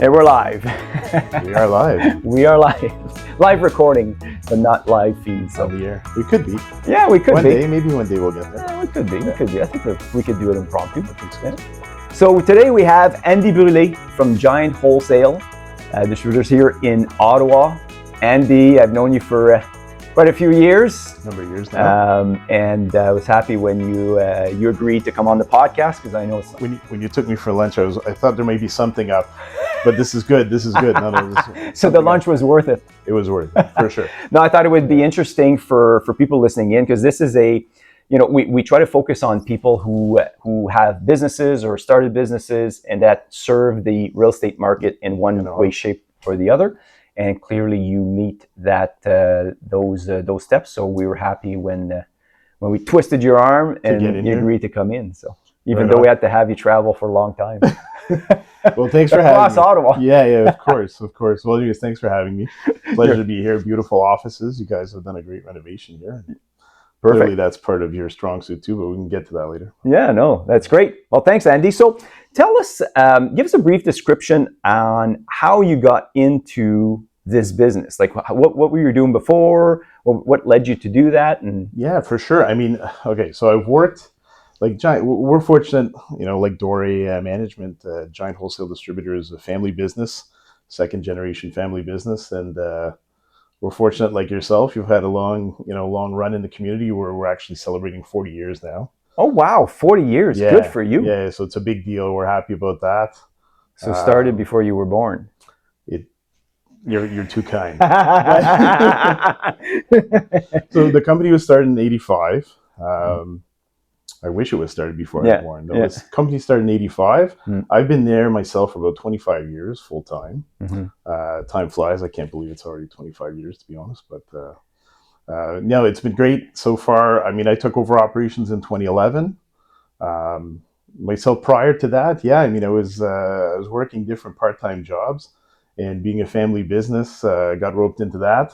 And we're live. We are live. We are live. Live recording, but not live feed. So On the air. We could be. Yeah, we could One be. day, maybe one day we'll get there. Yeah, we could be. We could be. I think we could do it impromptu. Yeah. So today we have Andy Brule from Giant Wholesale Distributors here in Ottawa. Andy, I've known you for quite a few years. Number of years now. And I was happy when you agreed to come on the podcast because I know it's when you took me for lunch, I thought there might be something up, but this is good. This is good. So the lunch was worth it. It was worth it for sure. No, I thought it would be interesting for people listening in because this is we try to focus on people who have businesses or started businesses and that serve the real estate market in one way, shape, or the other. And clearly, you meet those steps. So we were happy when we twisted your arm and you agreed to come in. So even though we had to have you travel for a long time. Well, thanks for having me. Across Ottawa. Yeah, of course. Well, anyways, thanks for having me. Pleasure to be here. Beautiful offices. You guys have done a great renovation here. Perfect. Clearly, that's part of your strong suit too, but we can get to that later. Yeah, no, that's great. Well, thanks, Andy. So tell us, give us a brief description on how you got into this business. Like what were you doing before? What led you to do that? And yeah, for sure. I mean, okay, so I've worked like Giant. We're fortunate, like Doré Management, Giant Wholesale Distributors is a family business, second generation family business, and we're fortunate like yourself. You've had a long run in the community where we're actually celebrating 40 years now. Oh wow, 40 years! Yeah, good for you. Yeah, so it's a big deal. We're happy about that. So started before you were born. You're too kind. So the company was started in '85. I wish it was started before I was born. The company started in '85. I've been there myself for about 25 years, full time. Time flies. I can't believe it's already 25 years, to be honest. But no, it's been great so far. I mean, I took over operations in 2011. Myself prior to that, I was working different part-time jobs. And being a family business, got roped into that.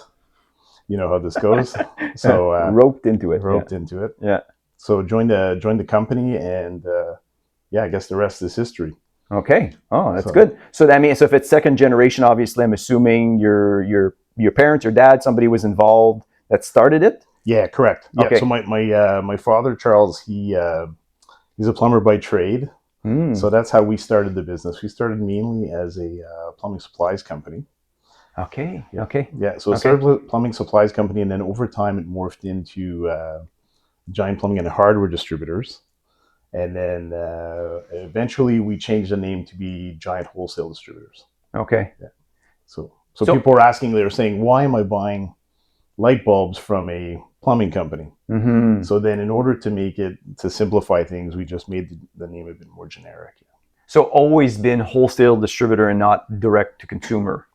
You know how this goes. So roped into it. Into it. Yeah. So joined the company, and I guess the rest is history. Okay. Oh, that's good. So that means if it's second generation, obviously, I'm assuming your parents or dad, somebody was involved that started it. Yeah, correct. Yeah. Okay. So my father Charles, he's a plumber by trade. So that's how we started the business. We started mainly as a plumbing supplies company. Okay. Yeah, so it started with a plumbing supplies company, and then over time it morphed into Giant Plumbing and Hardware Distributors. And then eventually we changed the name to be Giant Wholesale Distributors. Okay. Yeah. So people were asking, they were saying, why am I buying light bulbs from a plumbing company? So then in order to simplify things, we just made the name a bit more generic. So always been wholesale distributor and not direct to consumer?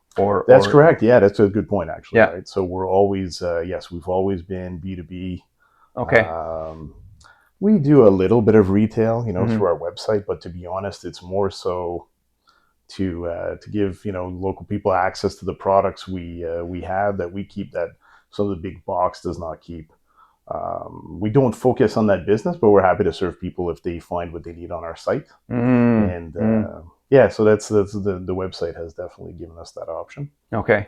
That's correct. Yeah, that's a good point actually. Yeah. Right? So we're always, we've always been B2B. Okay. We do a little bit of retail, through our website, but to be honest, it's more so to give, local people access to the products we have that we keep that some of the big box does not keep. We don't focus on that business, but we're happy to serve people if they find what they need on our site. And so that's the website has definitely given us that option. Okay.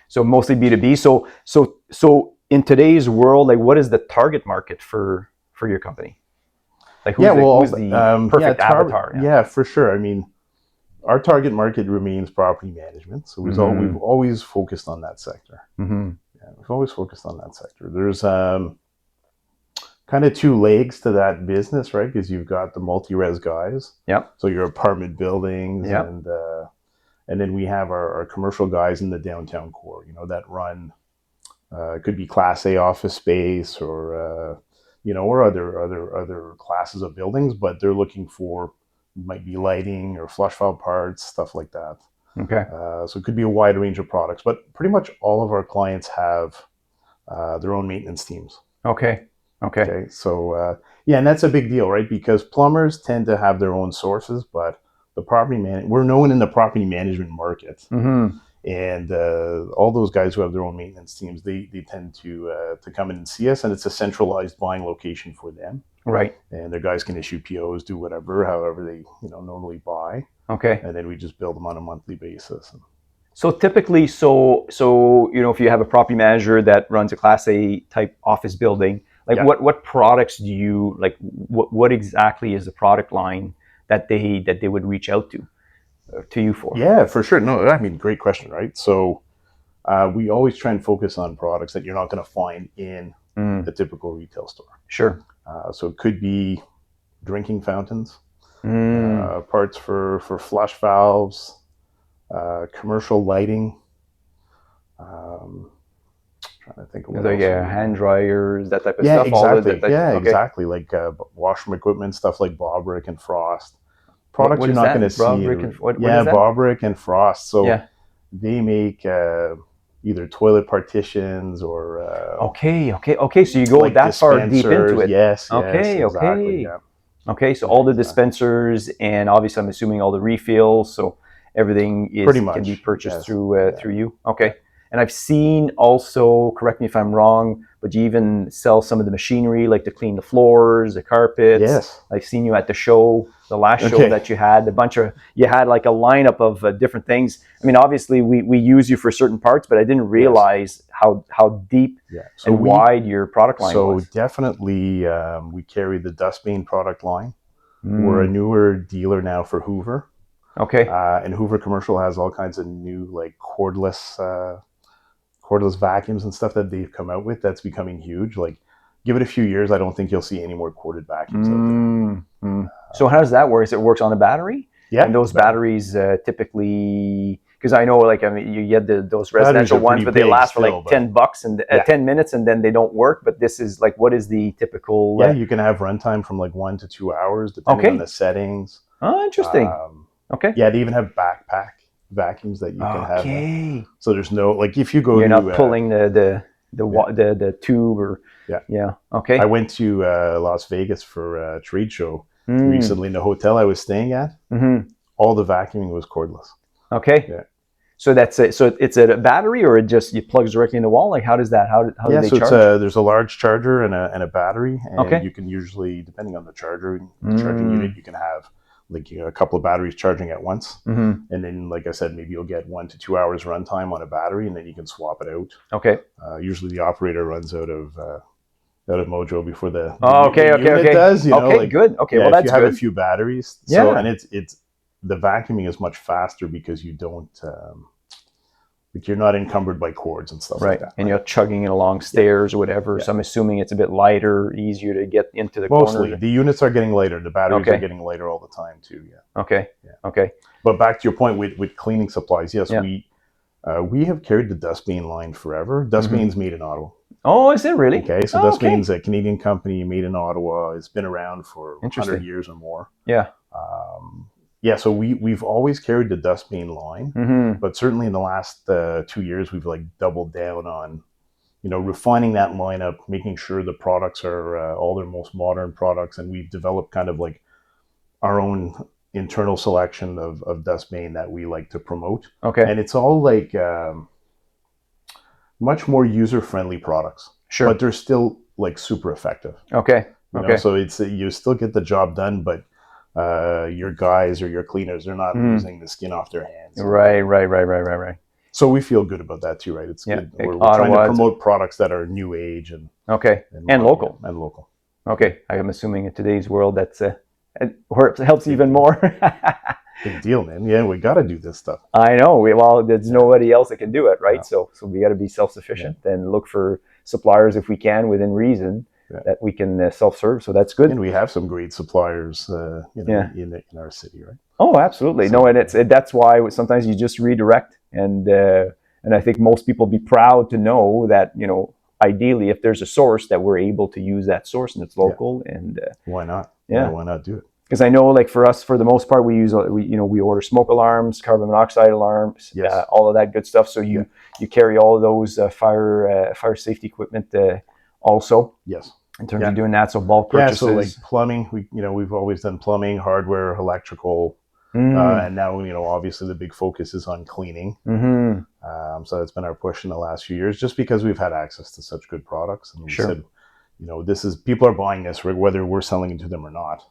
So mostly B2B. So in today's world, like what is the target market for your company? Like who's the perfect avatar? Yeah, for sure. I mean, our target market remains property management. So we've always focused on that sector. Yeah, we've always focused on that sector. There's kind of two legs to that business, right? Because you've got the multi-res guys. Yep. So your apartment buildings, yep. And then we have our commercial guys in the downtown core. That run could be Class A office space or or other classes of buildings, but they're looking for might be lighting or flush valve parts, stuff like that. Okay. So it could be a wide range of products, but pretty much all of our clients have their own maintenance teams. Okay. So and that's a big deal, right? Because plumbers tend to have their own sources, but the we're known in the property management market, And all those guys who have their own maintenance teams, they tend to come in and see us, and it's a centralized buying location for them. Right. And their guys can issue POs, do whatever, however they normally buy. Okay. And then we just bill them on a monthly basis. So typically, so if you have a property manager that runs a Class A type office building, like what products do you like? What exactly is the product line that they would reach out to you for? Yeah, for sure. No, I mean, great question, right? So we always try and focus on products that you're not going to find in the typical retail store. Sure. So it could be drinking fountains, parts for flush valves, commercial lighting. Trying to think of what like else. Hand dryers, that type of yeah, stuff. Exactly. Exactly. Like washroom equipment, stuff like Bobrick and Frost. Products you're not going to see. What is that? Bobrick and Frost. So they make either toilet partitions or Okay. So you go like that far deep into it. Yes. Okay. Exactly, yeah. Okay. So all the dispensers, and obviously I'm assuming all the refills. So everything can be purchased through you. Okay. And I've seen also, correct me if I'm wrong, but you even sell some of the machinery, like to clean the floors, the carpets. Yes. I've seen you at the show, the last show that you had, you had like a lineup of different things. I mean, obviously we use you for certain parts, but I didn't realize how deep and wide your product line was. So definitely we carry the Dustbane product line. We're a newer dealer now for Hoover. Okay. And Hoover Commercial has all kinds of new like cordless vacuums and stuff that they've come out with that's becoming huge. Like, give it a few years, I don't think you'll see any more corded vacuums out there. So how does that work? Is it works on a battery? Yeah. And those batteries typically, because I know, like, I mean, you get those residential ones, but they last for like $10 and 10 minutes, and then they don't work. But this is like, what is the typical? Yeah, you can have runtime from like 1 to 2 hours, depending on the settings. Oh, interesting. Okay. Yeah, they even have backpack vacuums that you can have. Okay. So there's no, like, if you go, you're not pulling the tube or. Yeah. Okay. I went to Las Vegas for a trade show recently in the hotel I was staying at. All the vacuuming was cordless. Okay. Yeah. So that's it. So it's a battery, or it just plugs directly in the wall? Like, how does that? How do they charge? There's a large charger and a battery, and you can usually, depending on the charging unit, you can have like a couple of batteries charging at once, and then, like I said, maybe you'll get 1 to 2 hours runtime on a battery, and then you can swap it out. Okay. Usually the operator runs out of mojo before the unit does. Good. Okay, well, that's if you have good. A few batteries. So, and it's the vacuuming is much faster because you don't like, you're not encumbered by cords and stuff like that. And you're chugging it along stairs or whatever. So I'm assuming it's a bit lighter, easier to get into the Mostly. corner. The units are getting lighter. The batteries are getting lighter all the time too. Yeah. Okay. Yeah. Okay. But back to your point with cleaning supplies, yes, we have carried the Dustbane line forever. Dustbane's made in Ottawa. Oh, is it really? Okay, so Dustbane's a Canadian company made in Ottawa. It's been around for 100 years or more. Yeah. So we've always carried the Dustbane line, but certainly in the last 2 years, we've like doubled down on, refining that lineup, making sure the products are all their most modern products, and we've developed kind of like our own internal selection of Dustbane that we like to promote. Okay, and it's all like much more user-friendly products. Sure, but they're still like super effective. Okay, so it's you still get the job done, but your guys or your cleaners, they're not losing the skin off their hands. Right. So we feel good about that too, right? It's good. We're trying to promote products that are new age and local. Okay, I'm assuming in today's world that's where it helps even more. Big deal, man. Yeah, we got to do this stuff. I know. There's nobody else that can do it, right? Yeah. So we got to be self-sufficient and look for suppliers if we can, within reason. That we can self-serve, so that's good. And we have some great suppliers, in our city, right? Oh, absolutely. So, no, and that's why sometimes you just redirect, and I think most people be proud to know that ideally, if there's a source, that we're able to use that source and it's local. And why not? Yeah, why not do it? Because I know, like, for us, for the most part, we order smoke alarms, carbon monoxide alarms, all of that good stuff. So you carry all of those fire safety equipment also. Yes. In terms of doing that, so bulk purchases. So like plumbing, we've always done plumbing, hardware, electrical, And now, obviously the big focus is on cleaning. So that's been our push in the last few years, just because we've had access to such good products. And we said, people are buying this whether we're selling it to them or not.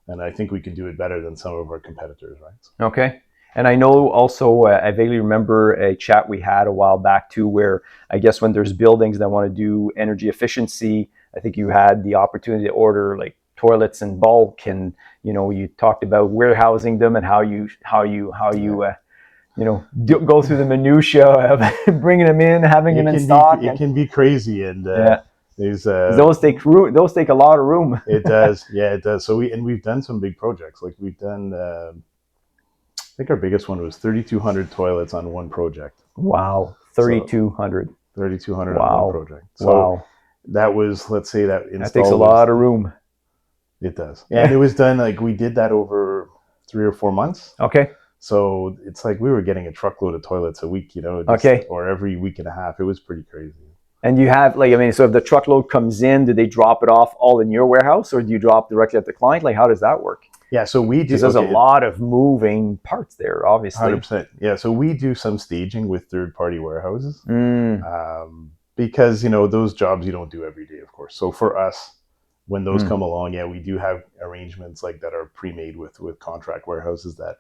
And I think we can do it better than some of our competitors, right? Okay. And I know also, I vaguely remember a chat we had a while back too, where I guess when there's buildings that want to do energy efficiency, I think you had the opportunity to order like toilets in bulk, and you talked about warehousing them and how you go through the minutia of bringing them in, having them in stock. It can be crazy, and those take a lot of room. It does, yeah, it does. So we've done some big projects. Like we've done, I think our biggest one was 3,200 toilets on one project. Wow, 3,200. 3,200 wow. on one project. So that was, let's say that takes a lot of room. It does. Yeah. And it was done, like we did that over 3 or 4 months. Okay. So it's like we were getting a truckload of toilets a week, or every week and a half. It was pretty crazy. And you have so if the truckload comes in, do they drop it off all in your warehouse, or do you drop directly at the client? Like, how does that work? Yeah, so we do. Because there's a lot of moving parts there, obviously. 100%. Yeah, so we do some staging with third-party warehouses. Because, those jobs you don't do every day, of course. So for us, when those come along, we do have arrangements like that are pre-made with contract warehouses that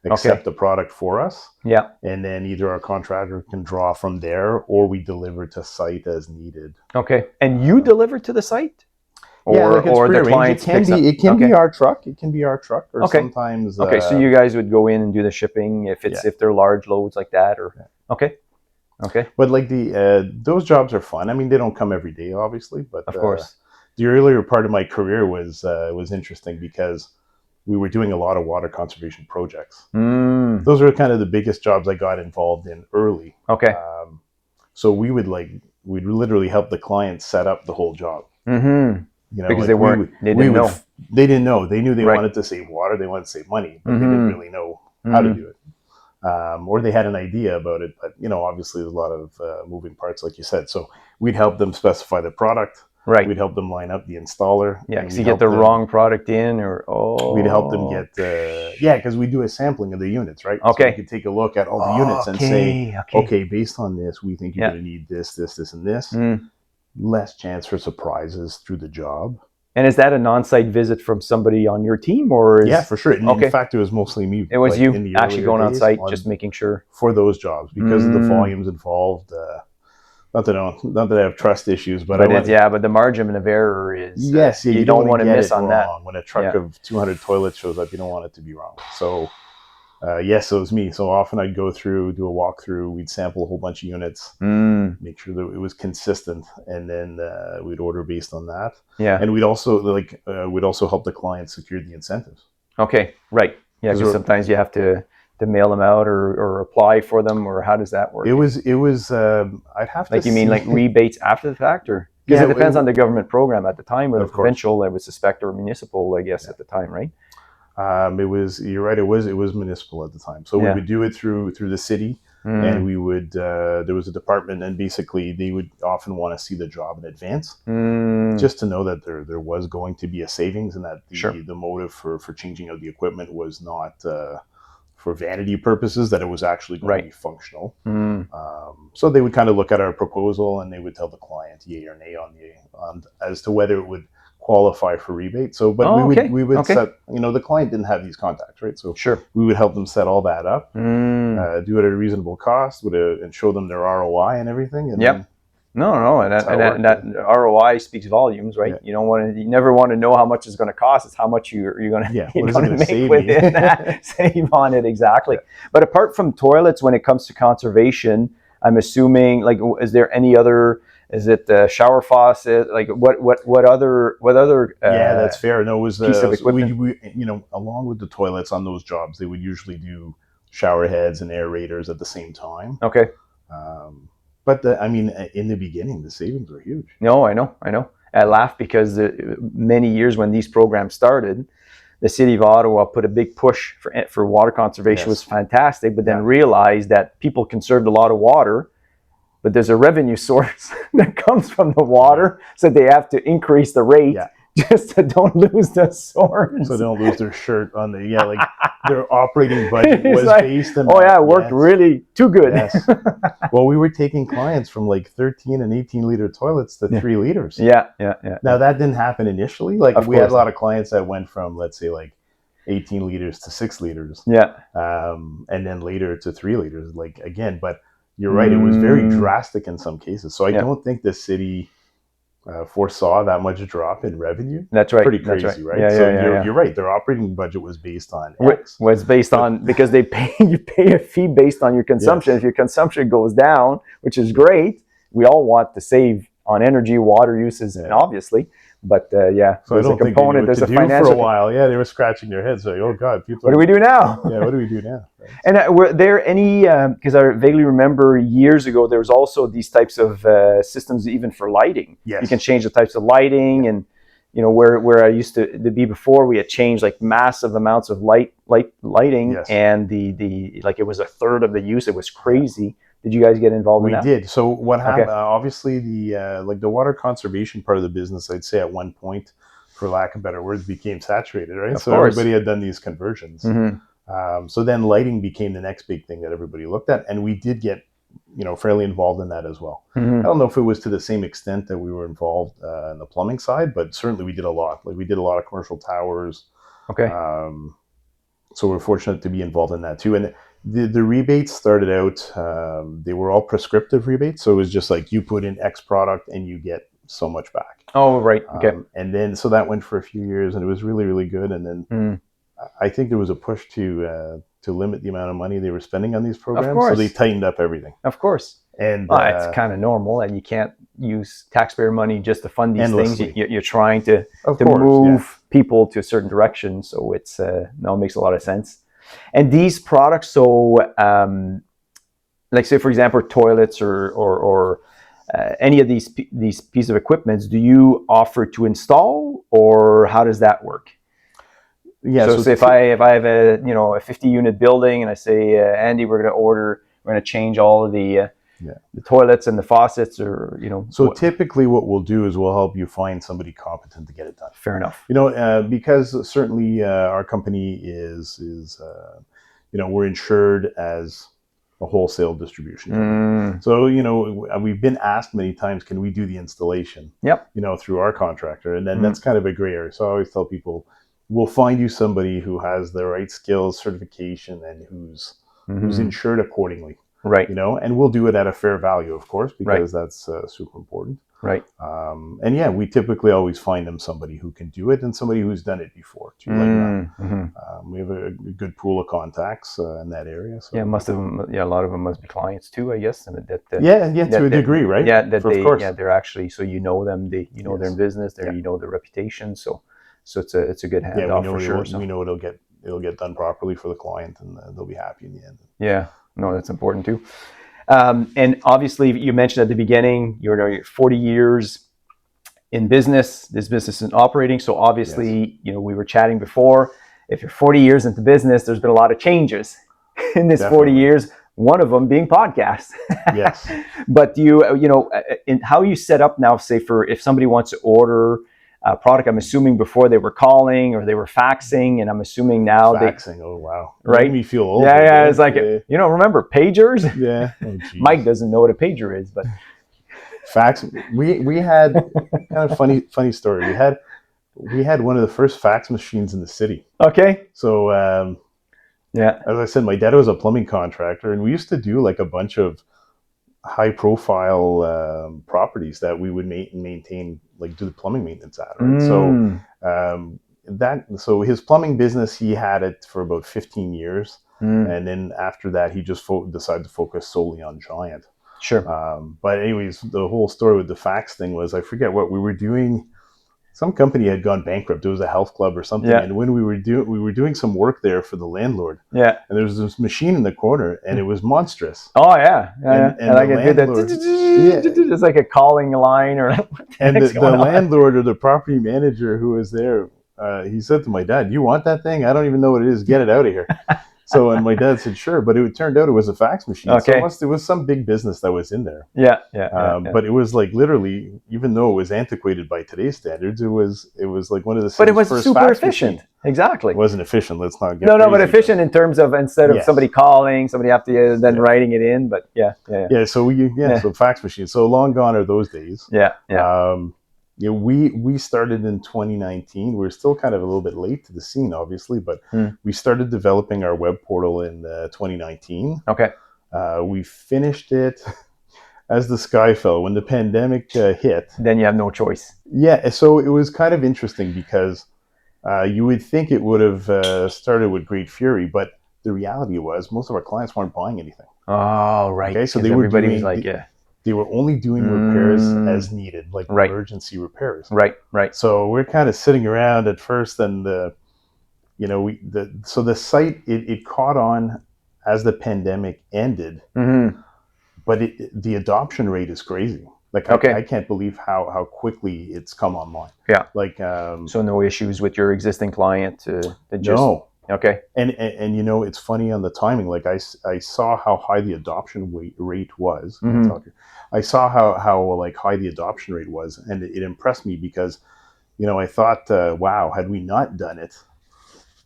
accept the product for us. Yeah. And then either our contractor can draw from there, or we deliver to site as needed. Okay. And you deliver to the site? Or the client it can be our truck. It can be our truck, or sometimes. So you guys would go in and do the shipping if they're large loads like that, or okay. But like those jobs are fun. I mean, they don't come every day, obviously, but of course. The earlier part of my career was interesting because we were doing a lot of water conservation projects. Those were kind of the biggest jobs I got involved in early. Okay. So we'd literally help the client set up the whole job. Because they didn't know. They didn't know. They knew they wanted to save water. They wanted to save money, but they didn't really know how to do it. Or they had an idea about it, but obviously there's a lot of moving parts, like you said. So we'd help them specify the product. Right. We'd help them line up the installer. Yeah, because you get the wrong product in, we'd help them get because we do a sampling of the units, right? Okay. So we could take a look at all the units and say, okay, based on this, we think you're going to need this, this, this, and this. Less chance for surprises through the job. And is that a non-site visit from somebody on your team, or yeah, for sure. In fact, it was mostly me. It was you actually going on site, just making sure for those jobs because of the volumes involved. Not that I have trust issues, but but the margin of error is you don't want to miss on that. When a truck of 200 toilets shows up, you don't want it to be wrong. So yes, it was me. So often I'd go through, do a walkthrough, we'd sample a whole bunch of units, make sure that it was consistent, and then we'd order based on that. Yeah. And we'd also help the client secure the incentives. Okay, right. Yeah, because sometimes you have to mail them out or apply for them, or how does that work? It was I'd have to you mean like rebates after the fact, or because it depends on the government program at the time, or the provincial, I would suspect, or municipal, I guess, at the time, right? You're right. It was municipal at the time. So we would do it through the city, and we would. There was a department, and basically they would often want to see the job in advance, just to know that there was going to be a savings, and that the motive for changing out the equipment was not for vanity purposes, that it was actually going to be functional. So they would kind of look at our proposal, and they would tell the client yay or nay on as to whether it would qualify for rebate. So, but we would set, the client didn't have these contacts, right? So we would help them set all that up, do it at a reasonable cost, and show them their ROI and everything. And and that ROI speaks volumes, right? Yeah. You never want to know how much it's going to cost. It's how much you're going to make within that, save on it, exactly. Yeah. But apart from toilets, when it comes to conservation, I'm assuming, like, is there any other? Is it the shower faucet? Like what other? Yeah, that's fair. No, it was piece of equipment. We along with the toilets on those jobs, they would usually do shower heads and aerators at the same time. Okay. But in the beginning, the savings were huge. No, I know. I laugh because many years when these programs started, the city of Ottawa put a big push for water conservation. Was fantastic, but then realized that people conserved a lot of water. But there's a revenue source that comes from the water, so they have to increase the rate just to don't lose the swords. So they don't lose their shirt on the, like their operating budget was like, based on oh yeah, it worked really too good. Yes. Well, we were taking clients from like 13 and 18 liter toilets to 3 liters. Yeah. Now that didn't happen initially. Like Of we had course. a lot of clients that went from, let's say, like 18 liters to 6 liters. Yeah. And then later to 3 liters. Like again, but you're right. It was very drastic in some cases. So I don't think the city foresaw that much drop in revenue. That's right. Pretty crazy, right? Yeah, So yeah. you're right. Their operating budget was based on X. Was based on, because you pay a fee based on your consumption. Yes. If your consumption goes down, which is great, we all want to save on energy, water uses, and obviously. But So I there's a don't think component. they knew what There's a to do financial. for a while. Yeah, they were scratching their heads like, oh God, people. What do we do now? Yeah, what do we do now? Right. And were there any? Because I vaguely remember years ago, there was also these types of systems even for lighting. Yes. You can change the types of lighting, and where I used to be before, we had changed like massive amounts of lighting, Yes. and the like it was a third of the use. It was crazy. Did you guys get involved in that? We did. So what happened? Obviously, the water conservation part of the business, I'd say at one point, for lack of better words, became saturated, right? Of so course. everybody had done these conversions. So then lighting became the next big thing that everybody looked at, and we did get fairly involved in that as well. I don't know if it was to the same extent that we were involved in the plumbing side, but certainly we did a lot. Like we did a lot of commercial towers. Okay. So we're fortunate to be involved in that too. And the rebates started out, they were all prescriptive rebates. So it was just like you put in X product and you get so much back. Oh, right. Okay. And then, so that went for a few years and it was really, really good. And then I think there was a push to limit the amount of money they were spending on these programs. Of course. So they tightened up everything. Of course. And it's kind of normal, and you can't use taxpayer money just to fund these endlessly. things. You're trying to Of move people to a certain direction. So it makes a lot of sense. And these products, so like say for example, toilets or any of these pieces of equipment, do you offer to install, or how does that work? Yeah. So say if I have a 50 unit building and I say, Andy, we're going to change all of the toilets and the faucets, or So typically what we'll do is we'll help you find somebody competent to get it done. Fair enough. Because certainly our company is we're insured as a wholesale distribution company. So we've been asked many times, can we do the installation? Yep. Through our contractor, and then that's kind of a gray area. So I always tell people, we'll find you somebody who has the right skills, certification, and who's insured accordingly. Right. And we'll do it at a fair value, of course, because that's super important. Right. And we typically always find them somebody who can do it and somebody who's done it before too. We have a good pool of contacts in that area. So a lot of them must be clients too, I guess. And to a degree, right? Yeah, of course. Yeah, they're actually, so them, they're in business, their reputation. So it's a good handoff for sure. We know it'll get done properly for the client, and they'll be happy in the end. Yeah, no, that's important too. And obviously, you mentioned at the beginning, you're 40 years in business. This business is operating. So obviously, we were chatting before. If you're 40 years into business, there's been a lot of changes in this 40 years. One of them being podcasts. Yes. But how you set up now, say if somebody wants to order a product, I'm assuming before they were calling or they were faxing, and I'm assuming now faxing. Oh wow! Right? Made me feel old. Yeah. It's like remember pagers? Yeah. Oh, Mike doesn't know what a pager is, but fax. We had kind of funny story. We had one of the first fax machines in the city. Okay. So as I said, my dad was a plumbing contractor, and we used to do like a bunch of high profile properties that we would maintain, like do the plumbing maintenance at. Right? So his plumbing business, he had it for about 15 years. And then after that, he just decided to focus solely on Giant. Sure. But anyways, the whole story with the fax thing was, I forget what we were doing. Some company had gone bankrupt. It was a health club or something. Yeah. And when we were doing some work there for the landlord. Yeah. And there was this machine in the corner, and it was monstrous. Oh yeah. And I can do that. It's like a calling line, or. And the landlord or the property manager who was there, he said to my dad, "You want that thing? I don't even know what it is. Get it out of here." So, and my dad said, sure, but it turned out it was a fax machine. Okay. So it was some big business that was in there. Yeah. But it was like literally, even though it was antiquated by today's standards, it was like one of the But it was first super fax efficient. machines. Exactly. It wasn't efficient. Let's not get No, crazy, but efficient in terms of instead of somebody calling, somebody have to then writing it in. But yeah. So fax machines. So long gone are those days. Yeah. We started in 2019. We're still kind of a little bit late to the scene, obviously, but we started developing our web portal in 2019. Okay. We finished it as the sky fell when the pandemic hit. Then you have no choice. Yeah, so it was kind of interesting because you would think it would have started with great fury, but the reality was most of our clients weren't buying anything. Oh, right. Okay, so everybody was like, they were only doing repairs as needed, like emergency repairs. Right. So we're kind of sitting around at first, and so the site it caught on as the pandemic ended, but the adoption rate is crazy. Like I can't believe how quickly it's come online. Yeah. Like so no issues with your existing client no. Okay. And it's funny on the timing. Like I saw how high the adoption rate was. I saw how like high the adoption rate was, and it impressed me because, I thought, wow, had we not done it,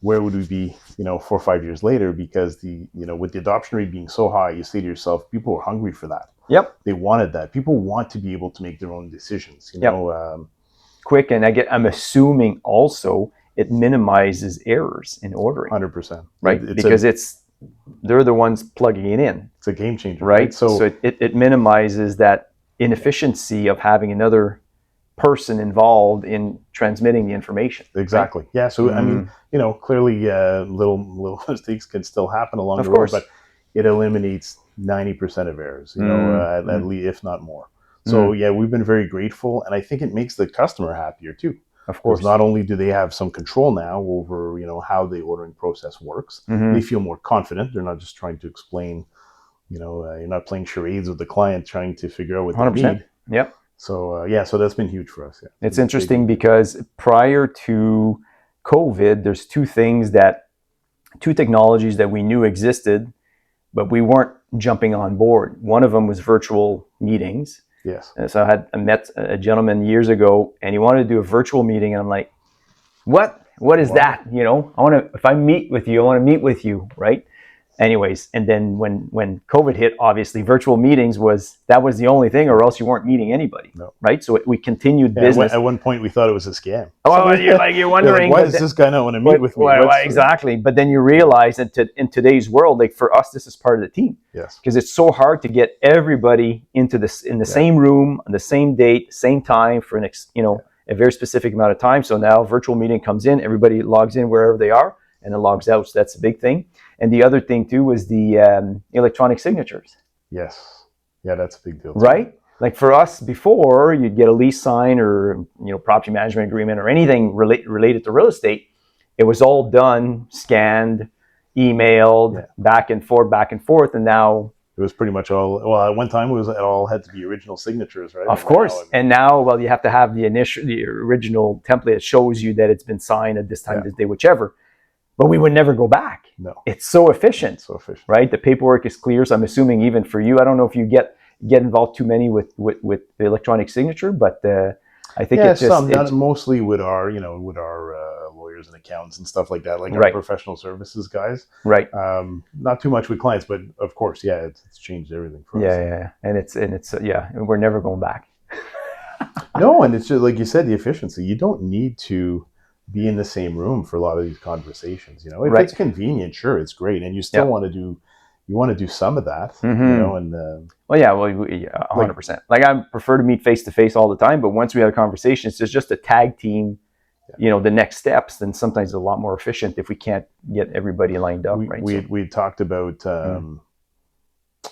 where would we be, 4 or 5 years later? Because with the adoption rate being so high, you say to yourself, people are hungry for that. Yep. They wanted that. People want to be able to make their own decisions. Quick, and I'm assuming also it minimizes errors in ordering. 100%. Right? Because they're the ones plugging it in. It's a game changer. Right? So it minimizes that inefficiency of having another person involved in transmitting the information. Exactly. Right? Yeah. So, I mean, clearly little mistakes can still happen along the road, but it eliminates 90% of errors, at least, if not more. So, we've been very grateful, and I think it makes the customer happier too. Of course. Not only do they have some control now over, how the ordering process works, they feel more confident. They're not just trying to explain, you're not playing charades with the client trying to figure out what 100%. They need. Yep. So, so that's been huge for us. Yeah. It's interesting because prior to COVID, there's two technologies that we knew existed, but we weren't jumping on board. One of them was virtual meetings. Yes. And so I met a gentleman years ago, and he wanted to do a virtual meeting, and I'm like, "What? What is that? If I meet with you, I want to meet with you, right?" Anyways, and then when COVID hit, obviously virtual meetings was the only thing, or else you weren't meeting anybody, right? So we continued business. At one point, we thought it was a scam. Oh, you're wondering, why does this guy not want to meet with me? Exactly. But then you realize that in today's world, like for us, this is part of the team. Yes. Because it's so hard to get everybody into this in the same room on the same date, same time for a very specific amount of time. So now virtual meeting comes in, everybody logs in wherever they are, and then logs out. So that's a big thing. And the other thing too was the electronic signatures. Yes. Yeah, that's a big deal too. Right? Like for us before, you'd get a lease sign or property management agreement or anything related to real estate. It was all done, scanned, emailed, back and forth, and now it was pretty much all. Well, at one time it all had to be original signatures, right? Of course. And now, you have to have the original template that shows you that it's been signed at this time, this day, whichever. But we would never go back. No. It's so efficient. Right? The paperwork is clear. So I'm assuming even for you, I don't know if you get involved too many with the electronic signature, but I think it's just mostly with our lawyers and accountants and stuff like that, like our professional services guys. Right. Not too much with clients, but of course, it's changed everything for us. Yeah. And it's we're never going back. No, and it's just like you said, the efficiency. You don't need to be in the same room for a lot of these conversations. If it's convenient, sure, it's great, and you still want to do some of that. And 100%. Like I prefer to meet face to face all the time, but once we have a conversation, it's just a tag team. The next steps, then sometimes it's a lot more efficient if we can't get everybody lined up. We talked about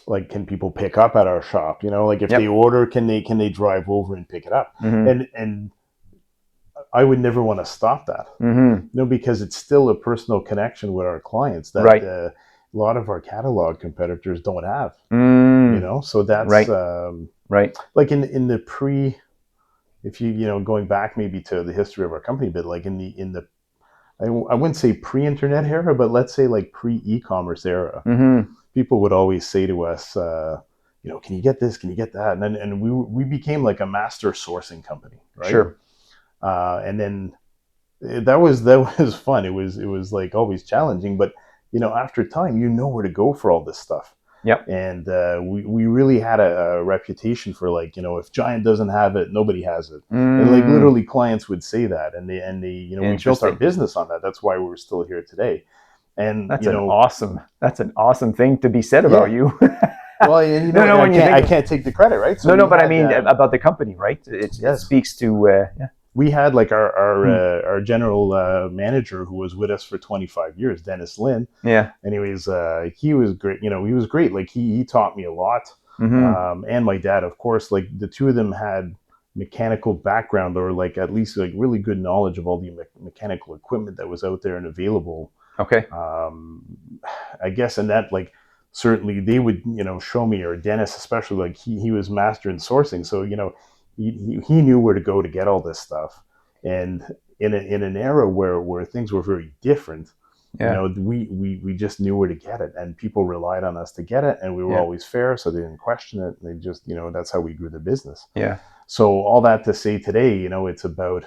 like, can people pick up at our shop? Like if they order, can they drive over and pick it up? And I would never want to stop that, because it's still a personal connection with our clients that a lot of our catalog competitors don't have. So that's like in the if you going back maybe to the history of our company, but like in the I wouldn't say pre-internet era, but let's say like pre-e-commerce era. Mm-hmm. People would always say to us, can you get this? Can you get that? And we became like a master sourcing company, right? Sure. And then that was fun. It was like always challenging, but after time, where to go for all this stuff. Yep. And we really had a reputation for like, if Giant doesn't have it, nobody has it. And like literally clients would say that, and they we built our business on that. That's why we're still here today. And that's an awesome thing to be said about you. Well, and I can't take the credit, right? So but I mean about the company, right? It speaks to we had like our general manager who was with us for 25 years, Dennis Lynn. Yeah. Anyways, he was great. He was great. Like he taught me a lot. Mm-hmm. And my dad, of course, like the two of them had mechanical background, or like at least like really good knowledge of all the mechanical equipment that was out there and available. Okay. I guess, and that like certainly they would show me, or Dennis especially, like he was master in sourcing, so he knew where to go to get all this stuff. And in an era where things were very different, we just knew where to get it, and people relied on us to get it, and we were always fair, so they didn't question it. They just that's how we grew the business. Yeah. So all that to say today, it's about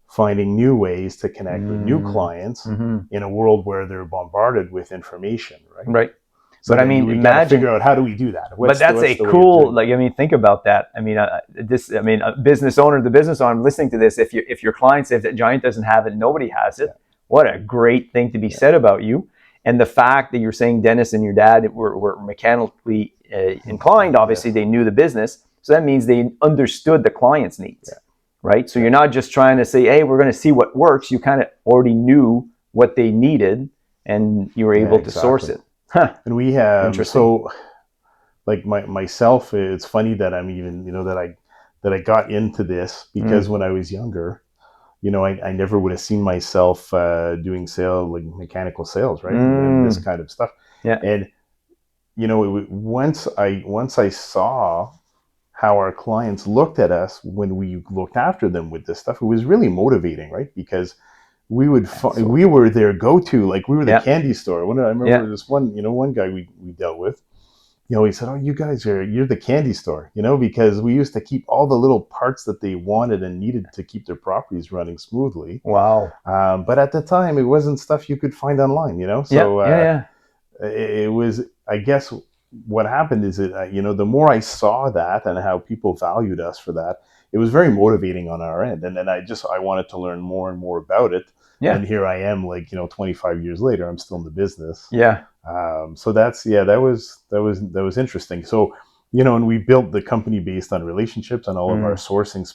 finding new ways to connect with new clients in a world where they're bombarded with information, right? Right. So but I mean, we imagine figure out how do we do that. But that's a cool, like, I mean, think about that. I mean, a business owner, listening to this, if your client says that Giant doesn't have it, nobody has it. What a great thing to be said about you. And the fact that you're saying Dennis and your dad were mechanically inclined, obviously they knew the business. So that means they understood the client's needs, right? So you're not just trying to say, hey, we're going to see what works. You kind of already knew what they needed, and you were able to source it. Huh. And we have, so like myself, it's funny that I'm even, that I got into this because when I was younger, I never would have seen myself doing like mechanical sales, right? And this kind of stuff. Yeah. And, once I saw how our clients looked at us when we looked after them with this stuff, it was really motivating, right? Because we were their go-to, like we were the candy store. I remember this one guy we dealt with, he said, "Oh, you guys you're the candy store," because we used to keep all the little parts that they wanted and needed to keep their properties running smoothly. Wow. But at the time, it wasn't stuff you could find online, So it was, I guess, what happened is that, the more I saw that and how people valued us for that, it was very motivating on our end. And then I wanted to learn more and more about it. Yeah. And here I am, like, 25 years later, I'm still in the business. Yeah. So that was interesting. So, and we built the company based on relationships and all of our sourcing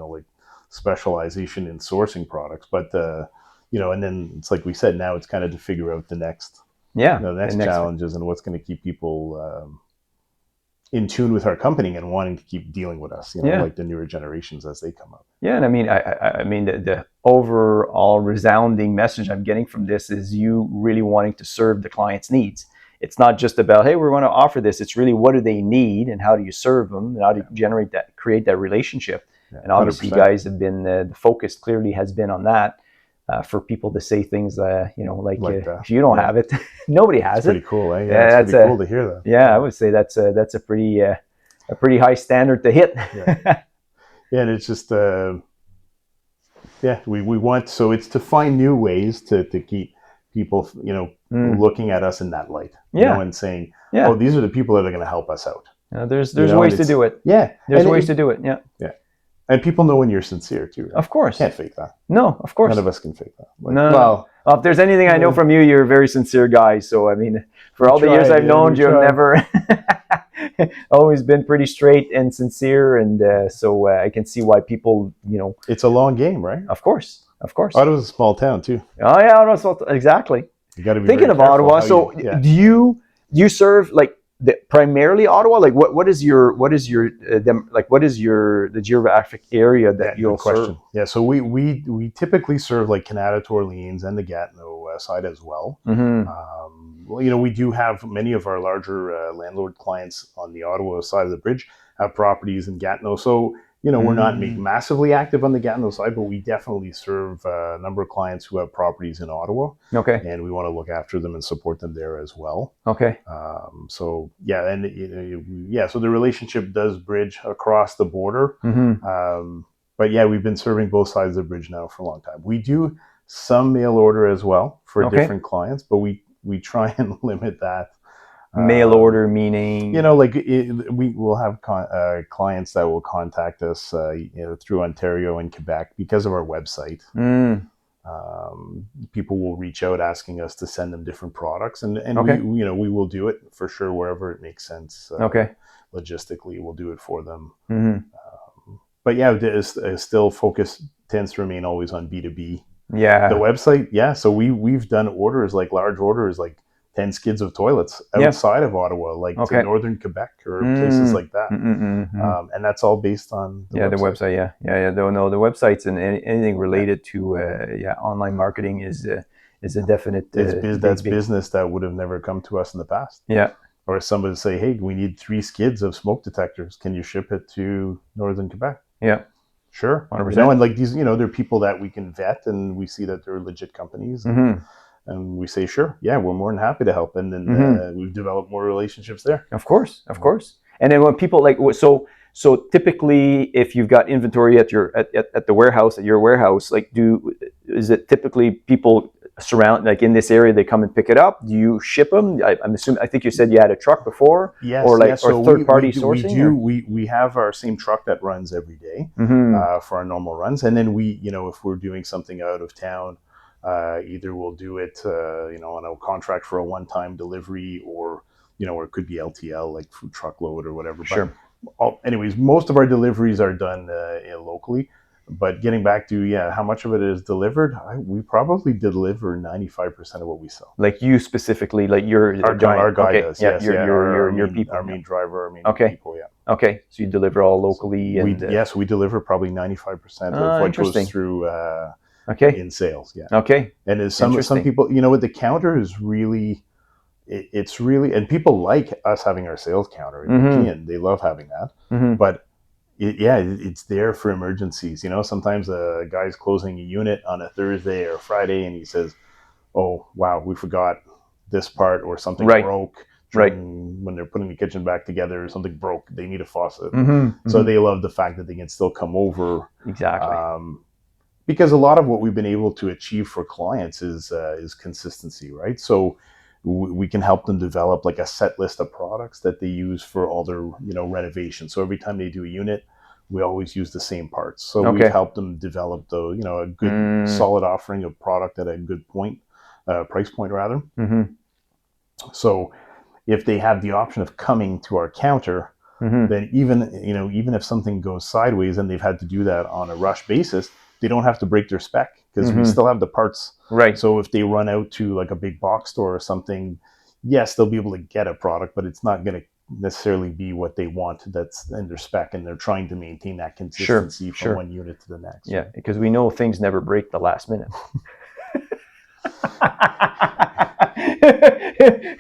like specialization in sourcing products. But, and then it's like we said, now it's kind of to figure out the next challenges and what's going to keep people in tune with our company and wanting to keep dealing with us, like the newer generations as they come up. Yeah, and I mean, the overall resounding message I'm getting from this is you really wanting to serve the client's needs. It's not just about, hey, we're going to offer this. It's really, what do they need and how do you serve them and how do you create that relationship? Yeah, and obviously, 100%. You guys have been the focus clearly has been on that. For people to say things, like if you don't have it, nobody has it. Pretty cool, eh? Yeah, it's pretty cool to hear that. Yeah, I would say that's a pretty high standard to hit. Yeah, and it's just we want, so it's to find new ways to keep people looking at us in that light, and saying, oh, these are the people that are going to help us out. There's ways to do it. Yeah, there's ways to do it. Yeah. And people know when you're sincere too, right? Of course. Can't fake that. No, of course. None of us can fake that. No. Well, if there's anything I know from you, you're a very sincere guy. So, I mean, for all the years I've known you, have never always been pretty straight and sincere. And so I can see why people, It's a long game, right? Of course. Ottawa's a small town too. Oh, yeah, Ottawa's exactly. You got to be thinking of Ottawa. So do you serve like primarily Ottawa? Like what is the geographic area that you'll serve? Yeah, so we typically serve like Canada to Orleans and the Gatineau side as well. Mm-hmm. We do have many of our larger landlord clients on the Ottawa side of the bridge have properties in Gatineau. So we're not massively active on the Gatineau side, but we definitely serve a number of clients who have properties in Ottawa. Okay. And we want to look after them and support them there as well. Okay. So yeah, and so the relationship does bridge across the border. But yeah, we've been serving both sides of the bridge now for a long time. We do some mail order as well for different clients, but we try and limit that. Mail order meaning, we will have clients that will contact us through Ontario and Quebec because of our website. People will reach out asking us to send them different products, and we will do it for sure wherever it makes sense. Logistically, we'll do it for them. But yeah, still focus tends to remain always on B2B. Yeah. The website, yeah. So we've done orders, like large orders, like 10 skids of toilets outside of Ottawa, like to northern Quebec or places like that. And that's all based on the website. The websites and anything related to online marketing is a definite. That's business that would have never come to us in the past. Yeah. Or somebody say, hey, we need 3 skids of smoke detectors. Can you ship it to northern Quebec? Yeah. Sure. 100%. And like these, they're people that we can vet and we see that they're legit companies. And we say, sure, yeah, we're more than happy to help. And then we've developed more relationships there. Of course. And then when people so typically, if you've got inventory at your at the warehouse, at your warehouse, is it typically people surround, like in this area, they come and pick it up? Do you ship them? I'm assuming. I think you said you had a truck before. Yes. Or third party sourcing. We have our same truck that runs every day for our normal runs, and then if we're doing something out of town. Either we'll do it, on a contract for a one-time delivery, or it could be LTL, like food truckload or whatever. Sure. But anyways, most of our deliveries are done locally. But getting back to how much of it is delivered, we probably deliver 95% of what we sell. Like you specifically, like our guy does. Yeah, yes, your people, our main driver, our main people. Yeah. Okay, so you deliver all locally, and we deliver probably 95% of what goes through. In sales, yeah. Okay. And as some people, with the counter is really, it's really, and people like us having our sales counter. And they love having that. But it's there for emergencies. Sometimes a guy's closing a unit on a Thursday or Friday, and he says, "Oh, wow, we forgot this part, or something broke." When they're putting the kitchen back together, or something broke, they need a faucet. So they love the fact that they can still come over. Exactly. Because a lot of what we've been able to achieve for clients is consistency, right? So we can help them develop like a set list of products that they use for all their renovations. So every time they do a unit, we always use the same parts. So we've helped them develop a good solid offering of product at a good price point rather. So if they have the option of coming to our counter, then even if something goes sideways and they've had to do that on a rush basis, they don't have to break their spec because we still have the parts. Right. So if they run out to like a big box store or something, yes, they'll be able to get a product, but it's not going to necessarily be what they want that's in their spec, and they're trying to maintain that consistency from one unit to the next. Yeah, because we know things never break the last minute.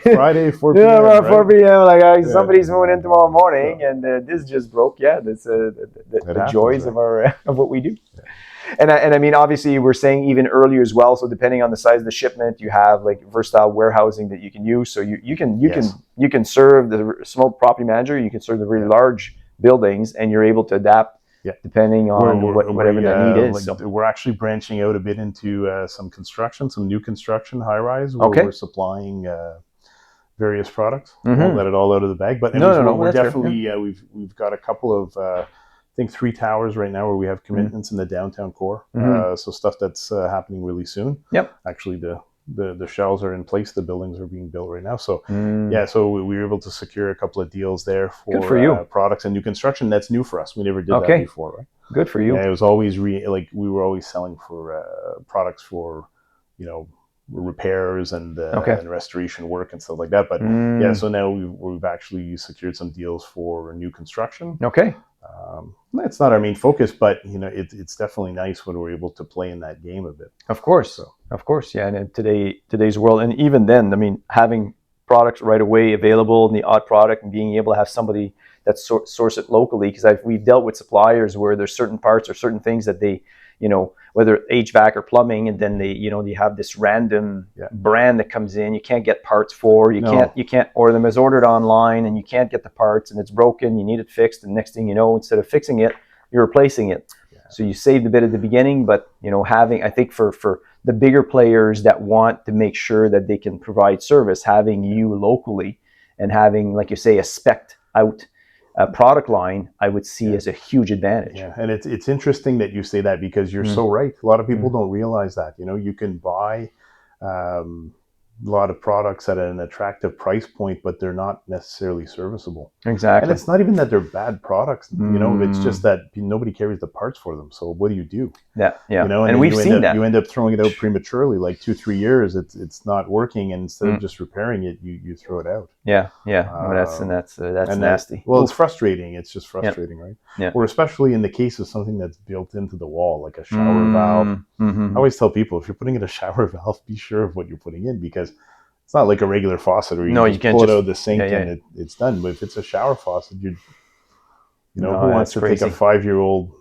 Friday, 4 p.m. Yeah, 4 p.m. Like somebody's moving in tomorrow morning, and this just broke. Yeah, that's the joys of of what we do. Yeah. And I mean, obviously, you were saying even earlier as well. So depending on the size of the shipment, you have like versatile warehousing that you can use. So you can serve the small property manager. You can serve the really large buildings, and you're able to adapt. Yeah. Depending on whatever that need is. We're actually branching out a bit into some new construction, high-rise, where we're supplying various products. Won't let it all out of the bag, but we're definitely we've got a couple of I think 3 towers right now where we have commitments in the downtown core. So stuff that's happening really soon. Yep. Actually, the shells are in place. The buildings are being built right now. So so we were able to secure a couple of deals there for products and new construction. That's new for us. We never did that before, right? Good for you. Yeah, it was always we were always selling for products for repairs and restoration work and stuff like that. But so now we've actually secured some deals for new construction. Okay. That's not our main focus, but it's definitely nice when we're able to play in that game a bit. Of course, yeah. And in today's world, and even then, I mean, having products right away available in the odd product and being able to have somebody that source it locally, because we've dealt with suppliers where there's certain parts or certain things that they, whether HVAC or plumbing, and then you have this random brand that comes in, you can't get parts for, you can't order them as ordered online, and you can't get the parts, and it's broken, you need it fixed, and next thing you know, instead of fixing it, you're replacing it. So you saved a bit at the beginning, but I think for the bigger players that want to make sure that they can provide service, having you locally and having, like you say, a spec'd out product line, I would see as a huge advantage. Yeah, and it's interesting that you say that, because you're so right. A lot of people don't realize that. You can buy a lot of products at an attractive price point, but they're not necessarily serviceable. Exactly. And it's not even that they're bad products. It's just that nobody carries the parts for them. So what do you do? Yeah. And we've seen that. You end up throwing it out prematurely, like 2-3 years. It's not working, and instead of just repairing it, you throw it out. Yeah. That's nasty. It's frustrating. It's just frustrating, right? Yeah. Or especially in the case of something that's built into the wall, like a shower valve. I always tell people, if you're putting in a shower valve, be sure of what you're putting in, because it's not like a regular faucet where you just pull it out of the sink and it's done. But if it's a shower faucet, who wants to take a 5-year-old